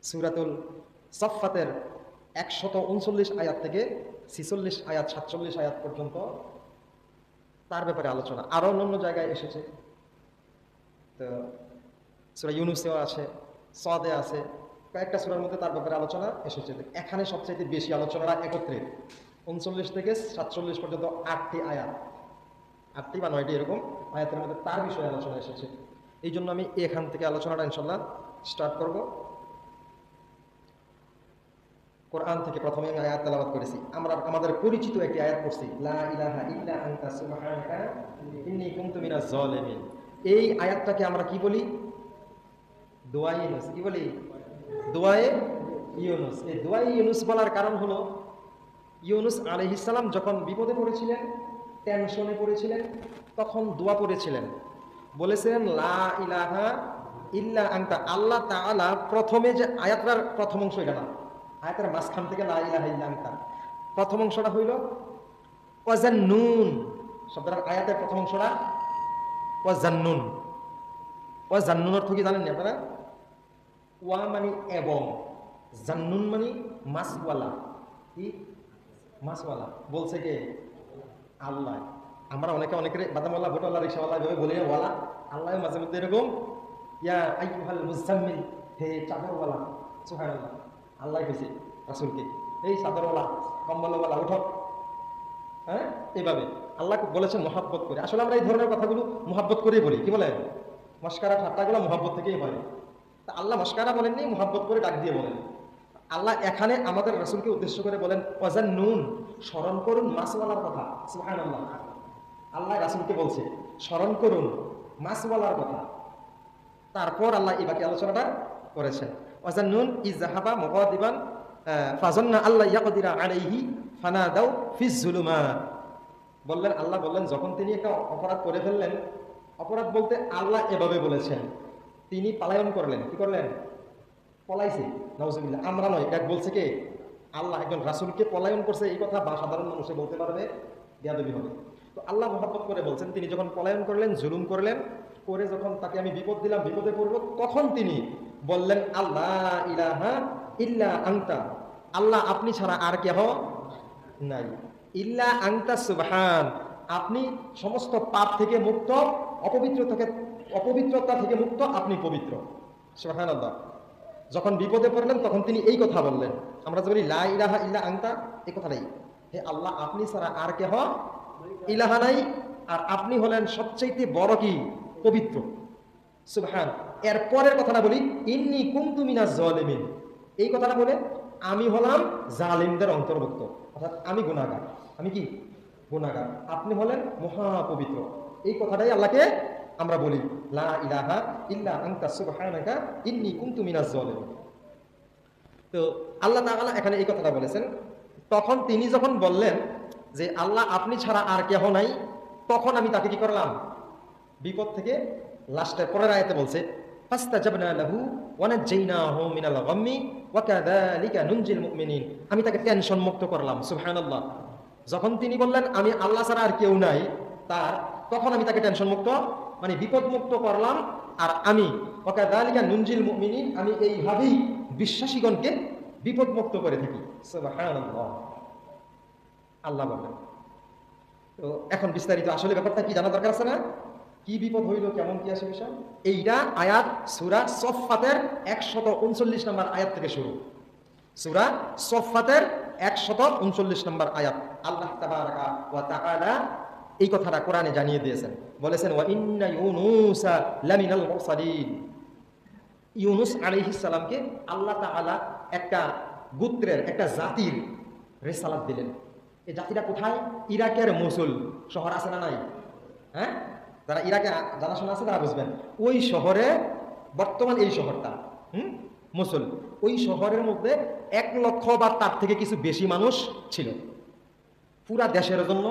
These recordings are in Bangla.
সূরাতুল সাফফাতের ১৩৯ আয়াত থেকে ৪৬ আয়াত ৪৭ আয়াত পর্যন্ত তার ব্যাপারে আলোচনা। আরো অন্য জায়গায় এসেছে, তো সূরা ইউনূসেও আছে, সদে আছে, কয়েকটা সূরার মধ্যে তার ব্যাপারে আলোচনা এসেছে। এখানে সবচেয়ে বেশি আলোচনাটা একত্রে ৩৯ থেকে ৪৭ পর্যন্ত ৮টি আয়াত, ৮টি বা ৯টি এরকম আয়াতের মধ্যে তার বিষয়ে আলোচনা এসেছে। এই জন্য আমি এখান থেকে আলোচনাটা ইনশাল্লাহ স্টার্ট করব। কোরআন থেকে প্রথমে আমি আয়াত তেলাওয়াত করেছি। আমরা আমাদের পরিচিত একটি আয়াত পড়ছি, লা ইলাহা ইল্লা আনতা সুবহানাকা ইন্নী কুনতু মিনাজ জালিমিন। এই আয়াতটাকে আমরা কি বলি? দোয়ায়ে ইউনূস। কি বলি? দোয়ায়ে ইউনূস। এই দোয়ায়ে ইউনূস বলার কারণ হলো, ইউনূস আলাইহিস সালাম যখন বিপদে পড়েছিলেন, টেনশনে পড়েছিলেন, তখন দোয়া পড়েছিলেন, বলেছিলেন লা ইলাহা ইল্লা আনতা। আল্লাহ তাআলা প্রথমে যে আয়াতটার প্রথম অংশ, এটা না, আয়াতের মাঝখান থেকে লা ইলাহা ইল্লা আনতা, প্রথম অংশটা হইল ওয়াজান্নুন শব্দটার, আয়াতের প্রথম অংশটা ওয়াজান্নুন। ওয়াজান্নুন অর্থ কি জানেন না আপনারা? ওয়া মানে এবং, জান্নুন মানে মাসওয়ালা। কি মাসওয়ালা? বলছে কে? আল্লাহ। আমরা অনেকের বাদামওয়ালা, ভোটওয়ালা, রিক্সাওয়ালা এভাবে বলি না, ওয়ালা। আল্লাহ মাঝে মধ্যে এরকম, ইয়া আইয়ুহাল মুজাম্মিল, হে চাদরওয়ালা, সুবহানাল্লাহ। আল্লাহ কইছে রাসূলকে, এই চাদরওয়ালা, কম্বলওয়ালা উঠো। হ্যাঁ, এইভাবে আল্লাহ বলেছেন মহাব্বত করে। আসলে আমরা এই ধরনের কথাগুলো মহাব্বত করেই বলি। কি বলেন? মস্কারা ঠাট্টাগুলো মহাব্বত থেকেই হয়। তা আল্লাহ মস্কারা বলেননি, মহাব্বত করে ডাক দিয়ে বলেন। আল্লাহ এখানে আমাদের রাসূলকে উদ্দেশ্য করে বলেন ওয়াজান্নুন, স্মরণ করুন মাসওয়ালার কথা। সুবহানাল্লাহ। আল্লাহ রাসূলকে বলছে স্মরণ করুন মাসওয়ালার কথা। তারপর আল্লাহ এই বাকি আলোচনাটা করেছেন। ওয়াজান্নুন ইযহাবা মুগাদিবান ফাযান্না আল্লাহ ইয়াকদিরা আলাইহি ফানাদাউ ফিজ যুলুমাত। বললেন, আল্লাহ বললেন যখন তিনি একটা অপরাধ করে ফেললেন, অপরাধ বলতে আল্লাহ এভাবে বলেছেন, তিনি পলায়ন করলেন। কি করলেন? পলাইছে। নাউজুবিল্লাহ। আমরা নয়, এক বলছে কে? আল্লাহ একজন রাসূলকে পলায়ন করছে, এই কথা বা সাধারণ মানুষে বলতে পারবে? বেয়াদবি হবে। তো আল্লাহ মহব্বত করে বলছেন, তিনি যখন পলায়ন করলেন, জুলুম করলেন, করে যখন তাকে আমি বিপদ দিলাম, বিপদে পড়ব, তখন তিনি বললেন আল্লাহ ইলাহা ইল্লা আনতা, আল্লাহ আপনি ছাড়া আর কেহ নাই। ইল্লা আনতা সুবহান, আপনি সমস্ত পাপ থেকে মুক্ত, অপবিত্রতা থেকে মুক্ত, আপনি পবিত্র। সুবহানাল্লাহ। যখন বিপদে পড়লেন তখন তিনি এই কথা বললেন। আমরা যে বলি লা ইলাহা ইল্লা আনতা, এই কথাটাই, হে আল্লাহ আপনি ছাড়া আর কেহ ইলাহা নাই, আর আপনি হলেন সবচেয়ে বড় কি? পবিত্র। সুবহান। এর পরের কথাটা বলি, ইন্নী কুনতু মিনাজ জালিমিন। এই কথাটা বলে আমি হলাম জালিমদের অন্তর্ভুক্ত, অর্থাৎ আমি গুনাহগার। আমি কি? গুনাহগার। আপনি হলেন মহাপবিত্র। এই কথাটাই আল্লাহকে আমরা বলি লা ইলাহা ইল্লা আনতা সুবহানাকা ইন্নী কুনতু মিনাজ জালিমিন। তো আল্লাহ তাআলা এখানে এই কথাটা বলেছেন। তখন তিনি যখন বললেন যে আল্লাহ আপনি ছাড়া আর কেহ নাই, তখন আমি তাকে কি করলাম? বিপদ থেকে, লাস্টের পরের আয়াতে বলছে ফাস্তাজাবনা লাহু ওয়া নাজাইনাহু মিনাল গাম্মি ওয়া কাযালিকা নুনজিল মুমিনিন। আমি তাকে টেনশন মুক্ত করলাম। সুবহানাল্লাহ। যখন তিনি বললেন আমি আল্লাহ ছাড়া আর কেউ নাই, তখন আমি তাকে টেনশন মুক্ত, মানে বিপদ মুক্ত করলাম। আর আমি ওয়া কাযালিকা নুনজিল মুমিনিন, আমি এইভাবেই বিশ্বাসীগণকে বিপদ মুক্ত করে থাকি। সুবহানাল্লাহ। আল্লাহ বলেন। তো এখন বিস্তারিত আসলে ব্যাপারটা কি জানা দরকার আছে না? কি বিপদ হইল, কেমন কি আসে বিষয়, এইটা আয়াত সূরা সফফাতের ১৩৯ নম্বর আয়াত থেকে শুরু। সূরা সফফাতের ১৩৯ নম্বর আয়াত। আল্লাহ তাবারাকা ওয়া তাআলা এই কথাটা কোরআনে জানিয়ে দিয়েছেন, বলেছেন ওয়া ইন্না ইউনূসা লামিনাল মুরসালিন। ইউনূস আলাইহিস সালামকে আল্লাহ তাআলা একটা গোত্রের, একটা জাতির রিসালাত দিলেন। এই জাতিটা কোথায়? ইরাকের মসুল শহর আছে না নাই? হ্যাঁ, যারা ইরাকে জানাশোনা আছে তারা বুঝবেন। ওই শহরে, বর্তমান এই শহরটা মসুল, ওই শহরের মধ্যে ১ লক্ষ বা তার থেকে কিছু বেশি মানুষ ছিল। পুরা দেশের জন্য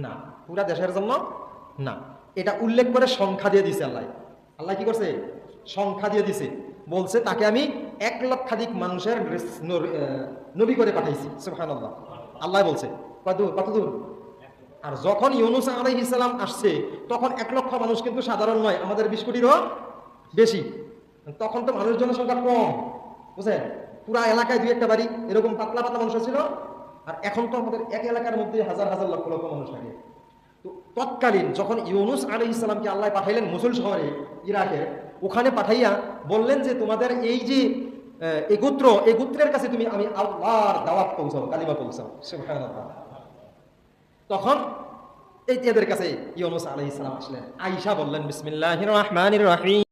না, পুরা দেশের জন্য না, এটা উল্লেখ করে সংখ্যা দিয়ে দিছে আল্লাহ। আল্লাহ কি করছে? সংখ্যা দিয়ে দিছে, বলছে তাকে আমি ১ লক্ষাধিক মানুষের নবী করে পাঠাইছি। সুবহানাল্লাহ। আল্লাহ বলছে কত দূর। আর যখন ইউনূস আলাইহিস সালাম আসছে, তখন ১ লক্ষ মানুষ কিন্তু সাধারণ নয়, আমাদের ২০ কোটিরও বেশি। তখন তো মানুষ জনসংখ্যা কম, বুঝলেন? পুরা এলাকায় দুই একটা বাড়ি, এরকম পাতলা পাতলা মানুষ ছিল। আর এখন তো আমাদের এক এলাকার মধ্যে হাজার হাজার লক্ষ লক্ষ মানুষ থাকে। তো তৎকালীন যখন ইউনুস আলাইহিস সালামকে আল্লাহ পাঠাইলেন মুসুল শহরে, ইরাকের, ওখানে পাঠাইয়া বললেন যে তোমাদের এই যে এই গোত্রের কাছে তুমি আমি আল্লাহর দাওয়াত পৌঁছাও, কালিমা পৌঁছাও। সুবহানাল্লাহ। তখন এই এদের কাছে ইউনুস আলাইহিস সালাম আসলেন। আয়েশা বললেন বিসমিল্লাহির রহমানির রহিম।